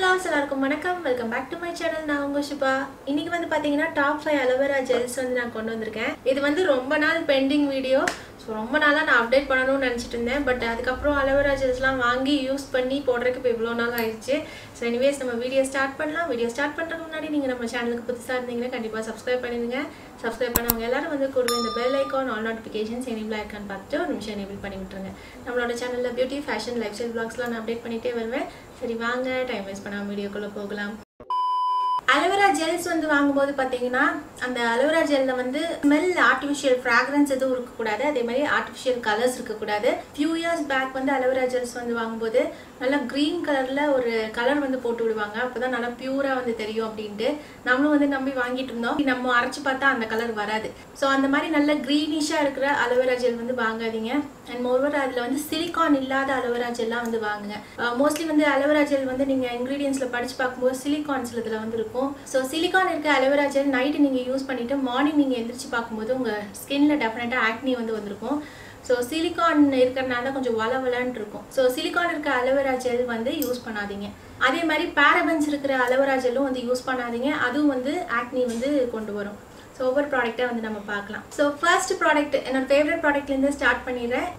Hello, welcome back to my channel. நான் உங்க Subha. இன்னைக்கு வந்து பாத்தீங்கன்னா top 5 aloe vera gels வந்து நான் கொண்டு வந்திருக்கேன். இது வந்து ரொம்ப நாள் பெண்டிங் வீடியோ. சோ ரொம்ப நாளா நான் அப்டேட் பண்ணனும்னு நினைச்சிட்டு இருந்தேன். பட் அதுக்கு அப்புறம் aloe vera gelsலாம் வாங்கி யூஸ் பண்ணி போடுறதுக்கு இப்ப இவ்ளோ நாள் ஆயிடுச்சு. சோ எனிவேஸ் நம்ம வீடியோ ஸ்டார்ட் பண்ணலாம். வீடியோ ஸ்டார்ட் பண்றதுக்கு முன்னாடி நீங்க நம்ம சேனலுக்கு புதுசா இருந்தீங்கன்னா கண்டிப்பா subscribe பண்ணிடுங்க. Subscribe பண்ணவங்க எல்லாரும் வந்து கூடவே இந்த bell icon all notifications enable icon பார்த்துட்டு ஒரு நிமிஷம் enable பண்ணி விட்டுருங்க. நம்மளோட சேனல்ல பியூட்டி, ஃபேஷன், லைஃப்ஸ்டைல் vlogsலாம் நான் அப்டேட் பண்ணிட்டே வருவேன். சரி வாங்க டைம் வேஸ்ட் பண்ணாம வீடியோக்குள்ள போகலாம். Aloe vera gels வந்து வாங்கும்போது பாத்தீங்கன்னா அந்த aloe vera gel வந்து smell artificial fragrance எதுவும் இருக்க கூடாது. அதே மாதிரி artificial colors இருக்க கூடாது. Few years back வந்து aloe vera gels வந்து வாங்கும்போது நல்ல green கலர்ல ஒரு கலர் வந்து போட்டு விடுவாங்க. அப்பதான் நல்லா பியூரா வந்து தெரியும் அப்படினு நாமளும் வந்து நம்பி வாங்கிட்டு இருந்தோம். நம்ம அரைச்சு பார்த்தா அந்த கலர் வராது. சோ அந்த மாதிரி நல்ல greenish-ஆ இருக்கிற aloe vera gel வந்து வாங்காதீங்க. And moreover அதுல வந்து silicone இல்லாத aloe vera gel-லாம் வந்து வாங்குங்க. மோஸ்ட்லி வந்து aloe vera gel வந்து நீங்க ingredients-ல படிச்சு பாக்கும்போது silicone சிலதுல வந்து இருக்கும். So silicone இருக்க aloe vera gel night நீங்க யூஸ் பண்ணிட்டு மார்னிங் நீங்க எந்திரிச்சு பாக்கும்போது உங்க ஸ்கின்ல டெஃபினட்டா acne வந்து வந்திருக்கும். So silicone இருக்கறனால கொஞ்சம் வளவளன்னு இருக்கும். So silicone இருக்க aloe vera gel வந்து யூஸ் பண்ணாதீங்க. அதே மாதிரி parabens இருக்கிற aloe vera gel-ம் வந்து யூஸ் பண்ணாதீங்க. அதுவும் வந்து acne வந்து கொண்டு வரும். So ஒவ்வொரு ப்ராடக்ட்டா வந்து நம்ம பார்க்கலாம். So first product என்னோட ஃபேவரட் ப்ராடக்ட்ல இருந்து ஸ்டார்ட் பண்ணிடுறேன்.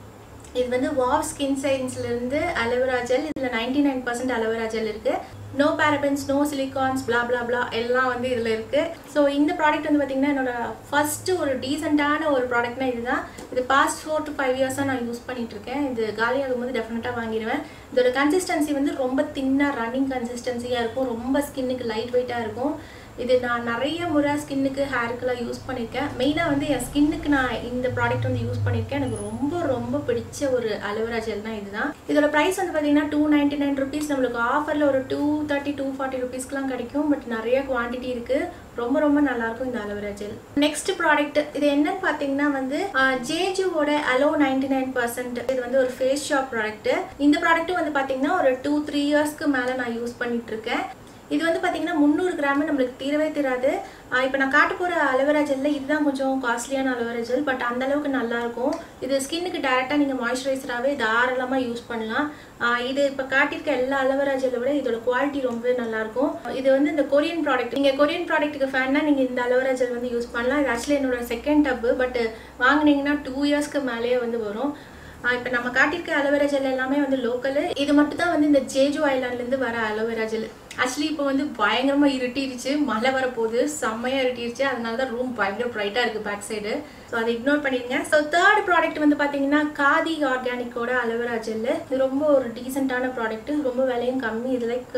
இது வந்து Wow Skin Science-ல இருந்து aloe vera gel. இதுல 99% aloe vera gel இருக்கு. No parabens, no silicones, blah blah blah எல்லாம் வந்து இதுல இருக்கு. சோ இந்த ப்ராடக்ட் வந்து பாத்தீங்கன்னா என்னோட ஃபர்ஸ்ட் ஒரு டீசன்ட்டான ஒரு ப்ராடக்ட்னா இதுதான். இது பாஸ்ட் 4 to 5 இயர்ஸா நான் யூஸ் பண்ணிட்டு இருக்கேன். இது காலியாகும்போது டெஃபினட்டா வாங்கிடுவேன். இதோட கன்சிஸ்டன்சி வந்து ரொம்ப தின்னா ரன்னிங் கன்சிஸ்டன்சியா இருக்கும். ரொம்ப ஸ்கின்னுக்கு லைட் வெயிட்டா இருக்கும். இது நான் நிறைய முறை ஸ்கின்னுக்கு ஹேர்க்குலாம் யூஸ் பண்ணியிருக்கேன். மெயினாக வந்து என் ஸ்கின்னுக்கு நான் இந்த ப்ராடக்ட் வந்து யூஸ் பண்ணியிருக்கேன். எனக்கு ரொம்ப பிடிச்ச ஒரு aloe vera gel தான் இதுதான். இதோட ப்ரைஸ் வந்து பார்த்தீங்கன்னா 299 rupees. நம்மளுக்கு ஆஃபரில் ஒரு 230 240 rupeesக்குலாம் கிடைக்கும். பட் நிறைய குவான்டிட்டி இருக்குது. ரொம்ப நல்லா இருக்கும் இந்த aloe vera gel. Next product இது என்னன்னு பார்த்தீங்கன்னா வந்து ஜேஜுவோட Aloe 99%. இது வந்து ஒரு ஃபேஸ் ஷாப் ப்ராடக்ட். இந்த ப்ராடக்ட்டும் வந்து பார்த்தீங்கன்னா ஒரு 2-3 இயர்ஸ்க்கு மேலே நான் யூஸ் பண்ணிட்டு இருக்கேன். இது வந்து பாத்தீங்கன்னா 300 கிராம் நம்மளுக்கு தீரவே தீராது. இப்போ நான் காட்ட போற aloe vera gel இதுதான் கொஞ்சம் காஸ்ட்லியான aloe vera gel. பட் அந்த அளவுக்கு நல்லா இருக்கும். இது ஸ்கின்னுக்கு டைரக்டா நீங்க மாய்ஸ்சரைசராவே தாராளமா யூஸ் பண்ணலாம். இது இப்போ காட்டியிருக்க எல்லா aloe vera gel விட இதோட குவாலிட்டி ரொம்பவே நல்லா இருக்கும். இது வந்து இந்த கொரியன் ப்ராடக்ட். நீங்க கொரியன் ப்ராடக்ட்டுக்கு ஃபேன்னா நீங்க இந்த aloe vera gel வந்து யூஸ் பண்ணலாம். இது ஆக்சுவலி என்னோட செகண்ட் டப். பட் வாங்குனீங்கன்னா 2 இயர்ஸ்க்கு மேலேயே வந்து வரும். இப்போ நம்ம காட்டியிருக்க aloe vera gel எல்லாமே வந்து லோக்கல். இது மட்டும் தான் வந்து இந்த ஜேஜு ஐலாண்ட்ல இருந்து வர aloe vera gel. ஆக்சுவலி இப்போ வந்து பயங்கரமா இருட்டிடுச்சு, மழை வரப்போகுது, செம்மையா இருட்டிடுச்சு. அதனால தான் ரூம் பயங்கர பிரைட்டா இருக்கு பேக் சைடு. ஸோ அதை இக்னோர் பண்ணிடுங்க. ஸோ தேர்ட் ப்ராடக்ட் வந்து பார்த்தீங்கன்னா Khadi ஆர்கானிக்கோட aloe vera gel. இது ரொம்ப ஒரு டீசென்ட்டான ப்ராடக்ட். ரொம்ப விலையும் கம்மி. இது லைக்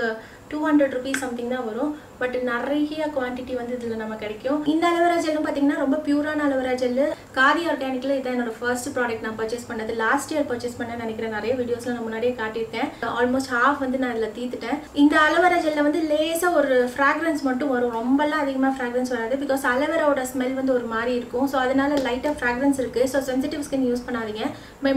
200 rupees சம்திங் தான் வரும். பட் நிறைய குவான்டிட்டி வந்து இதுல நம்ம கிடைக்கும். இந்த aloe vera gel பார்த்தீங்கன்னா ரொம்ப பியூரான aloe vera gel. Khadi ஆர்கானிக்ல இதான் என்னோட ஃபர்ஸ்ட் ப்ராடக்ட் நான் பர்ச்சேஸ் பண்ணது. லாஸ்ட் இயர் பர்ச்சேஸ் பண்ணேன்னு நினைக்கிறேன். நிறைய வீடியோஸ்ல நான் முன்னாடியே காட்டியிருக்கேன். ஆல்மோஸ்ட் ஹாஃப் வந்து நான் இதில் தீத்துட்டேன். இந்த aloe vera gel வந்து லேசா ஒரு ஃப்ராக்ரன்ஸ் மட்டும் வரும். ரொம்பலாம் அதிகமாக ஃப்ராக்ரன்ஸ் வராது. பிகாஸ் aloe veraவோட ஸ்மெல் வந்து ஒரு மாதிரி இருக்கும். ஸோ அதனால லைட்டாக ஃப்ராக்ரன்ஸ் இருக்கு. ஸோ சென்சிட்டிவ் ஸ்கின் யூஸ் பண்ணாதீங்க.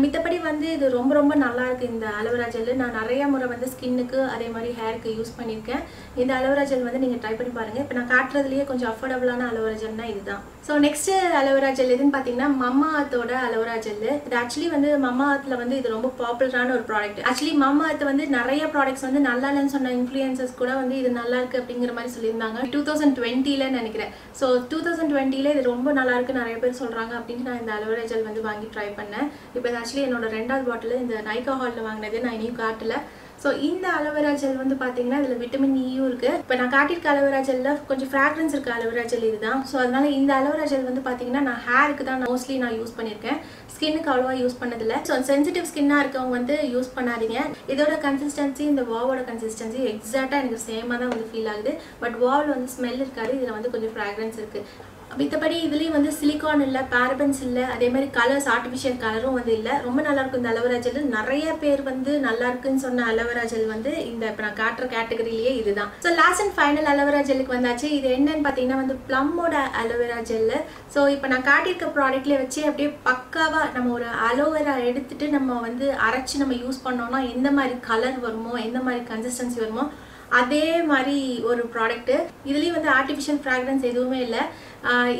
மித்தபடி வந்து இது ரொம்ப நல்லா இருக்கு இந்த aloe vera gel. நான் நிறைய முறை வந்து ஸ்கின்னுக்கு அதே மாதிரி ஹேருக்கு யூஸ் பண்ணியிருக்கேன். இந்த aloe vera gel வந்து நீங்க ட்ரை பண்ணி பாருங்க. இப்போ நான் காட்டுறதுலயே கொஞ்சம் அஃபோர்டபுளான aloe vera gelனா இதுதான். So next aloe vera gel எதுன்னு பார்த்தீங்கன்னா Mamaearthோட aloe vera gel. இது ஆக்சுவலி வந்து Mamaearthல வந்து இது ரொம்ப பாப்புலரான ஒரு ப்ராடக்ட். ஆக்சுவலி Mamaearth வந்து நிறைய ப்ராடக்ட்ஸ் வந்து நல்லா இல்லைன்னு சொன்ன இன்ஃப்ளூயன்சர்ஸ் கூட வந்து இது நல்லா இருக்கு அப்படிங்கிற மாதிரி சொல்லியிருந்தாங்க. 2020ல நினைக்கிறேன். ஸோ 2020ல இது ரொம்ப நல்லா இருக்கு நிறைய பேர் சொல்றாங்க அப்படின்னு நான் இந்த aloe vera gel வந்து வாங்கி ட்ரை பண்ணேன். இப்போ ஆக்சுவலி என்னோட 2வது பாட்டில் இந்த நைகா ஹால்ல வாங்கினது நான் இனியும் காட்டல. ஸோ இந்த aloe vera gel வந்து பார்த்தீங்கன்னா இதில் விட்டமின் ஈயும் இருக்கு. இப்போ நான் காட்டியிருக்க aloe vera gel கொஞ்சம் ஃப்ராக்ரன்ஸ் இருக்க aloe vera gel இதுதான். ஸோ அதனால இந்த aloe vera gel வந்து பார்த்தீங்கன்னா நான் ஹேருக்கு தான் மோஸ்ட்லி நான் யூஸ் பண்ணியிருக்கேன். ஸ்கின்னுக்கு அவ்வளோவா யூஸ் பண்ணதில்லை. ஸோ சென்சிட்டிவ் ஸ்கின்னாக இருக்கவங்க வந்து யூஸ் பண்ணாதீங்க. இதோட கன்சிஸ்டன்சி இந்த வாவோட கன்சிஸ்டன்சி எக்ஸாக்டாக எனக்கு சேமாக தான் வந்து ஃபீல் ஆகுது. பட் வாவில் வந்து ஸ்மெல் இருக்காது. இதில் வந்து கொஞ்சம் ஃப்ராக்ரன்ஸ் இருக்குது. மித்தபடி இதுலேயும் வந்து சிலிகான் இல்லை, பேரபன்ஸ் இல்லை, அதே மாதிரி கலர்ஸ் ஆர்டிஃபிஷியல் கலரும் வந்து இல்லை. ரொம்ப நல்லா இருக்கும் இந்த aloe vera gel. நிறைய பேர் வந்து நல்லா இருக்குன்னு சொன்ன aloe vera gel வந்து இந்த இப்போ நான் காட்டுற கேட்டகரியிலேயே இதுதான். So last and final aloe vera gelக்கு வந்தாச்சு. இது என்னன்னு பார்த்தீங்கன்னா வந்து ப்ளம்மோட aloe vera gel. ஸோ இப்போ நான் காட்டியிருக்க ப்ராடக்ட்லேயே வச்சு அப்படியே பக்காவாக நம்ம ஒரு அலோவேரா எடுத்துட்டு நம்ம வந்து அரைச்சி நம்ம யூஸ் பண்ணோம்னா எந்த மாதிரி கலர் வருமோ, எந்த மாதிரி கன்சிஸ்டன்சி வருமோ அதே மாதிரி ஒரு ப்ராடக்ட். இதுலேயும் வந்து ஆர்டிஃபிஷியல் ஃப்ராக்ரன்ஸ் எதுவுமே இல்லை.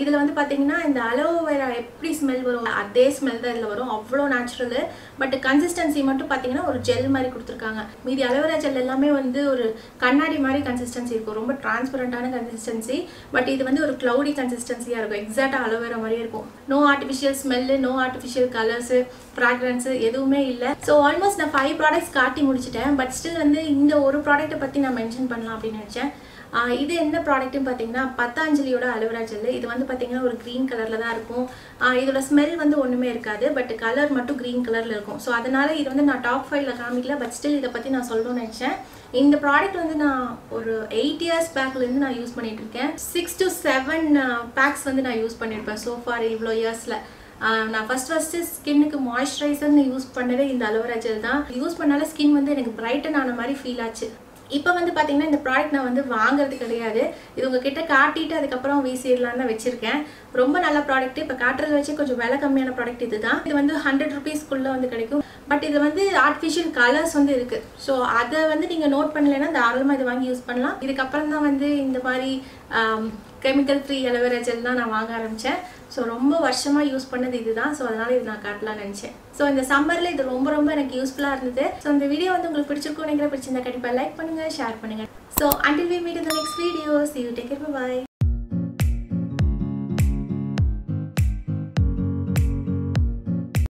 இதில் வந்து பார்த்தீங்கன்னா இந்த அலோவேரா எப்படி ஸ்மெல் வரும் அதே ஸ்மெல் தான் இதில் வரும். அவ்வளோ நேச்சுரலு. பட் கன்சிஸ்டன்சி மட்டும் பார்த்தீங்கன்னா ஒரு ஜெல் மாதிரி கொடுத்துருக்காங்க. மீதி அலோவேரா ஜெல் எல்லாமே வந்து ஒரு கண்ணாடி மாதிரி கன்சிஸ்டன்சி இருக்கும், ரொம்ப டிரான்ஸ்பரண்டான கன்சிஸ்டன்சி. பட் இது வந்து ஒரு க்ளவுடி கன்சிஸ்டன்சியாக இருக்கும், எக்ஸாக்டாக அலோவேரா மாதிரியே இருக்கும். No artificial smell, no artificial colours, fragrance எதுவுமே இல்லை. ஸோ ஆல்மோஸ்ட் நான் 5 ப்ராடக்ட்ஸ் காட்டி முடிச்சிட்டேன். பட் ஸ்டில் வந்து இந்த ஒரு ப்ராடக்ட்டை பற்றி நான் மென்ஷன் பண்ணலாம் அப்படின்னு நினச்சேன். இது என்ன ப்ராடக்ட்னு பார்த்தீங்கன்னா பத்தாஞ்சலியோட அலோவேரா ஜெல். இது வந்து பார்த்தீங்கன்னா ஒரு க்ரீன் கலரில் தான் இருக்கும். இதோட ஸ்மெல் வந்து ஒன்றுமே இருக்காது, பட் கலர் மட்டும் க்ரீன் கலரில் இருக்கும். ஸோ அதனால் இது வந்து நான் டாப் 5ல காமிக்கல, பட் ஸ்டில் இதை பற்றி நான் சொல்லணும்னு நினச்சேன். இந்த ப்ராடக்ட் வந்து நான் ஒரு 8 இயர்ஸ் பேக்லேருந்து நான் யூஸ் பண்ணிட்டு இருக்கேன். 6 to 7 பேக்ஸ் வந்து நான் யூஸ் பண்ணியிருப்பேன் சோஃபார் இவ்வளோ இயர்ஸில். நான் ஃபஸ்ட்டு ஸ்கின்னுக்கு மாய்ஸ்சரைசர்னு யூஸ் பண்ணதே இந்த அலோவேரா ஜெல் தான். யூஸ் பண்ணால ஸ்கின் வந்து எனக்கு பிரைட்டன் ஆன மாதிரி ஃபீல் ஆச்சு. இப்போ வந்து பார்த்தீங்கன்னா இந்த ப்ராடக்ட் நான் வந்து வாங்குறது கிடையாது, இது உங்ககிட்ட காட்டிட்டு அதுக்கப்புறம் வீசிடலான்னு தான் வச்சுருக்கேன். ரொம்ப நல்ல ப்ராடக்ட். இப்போ காட்டுறத வச்சு கொஞ்சம் விலை கம்மியான ப்ராடக்ட் இது தான். இது வந்து 100 rupeesக்குள்ளே வந்து கிடைக்கும். பட் இது வந்து ஆர்டிஃபிஷியல் கலர்ஸ் வந்து இருக்குது. ஸோ அதை வந்து நீங்கள் நோட் பண்ணலைன்னா தாராளமாக இது வாங்கி யூஸ் பண்ணலாம். இதுக்கப்புறம் தான் வந்து இந்த மாதிரி கெமிக்கல் ஃப்ரீ அலோவேரா ஜெல் தான் நான் வாங்க ஆரம்பித்தேன். ஸோ ரொம்ப வருஷமாக யூஸ் பண்ணது இதுதான். ஸோ அதனால் இது நான் காட்டலாம்னு நினச்சேன். ஸோ இந்த சம்மரில் இது ரொம்ப எனக்கு யூஸ்ஃபுல்லாக இருந்தது. ஸோ இந்த வீடியோ வந்து உங்களுக்கு பிடிச்சிருக்கும், பிடிச்சிருந்தா கண்டிப்பாக லைக் பண்ணுங்கள், ஷேர் பண்ணுங்கள். So until we meet in the next video, see you, take care, bye bye.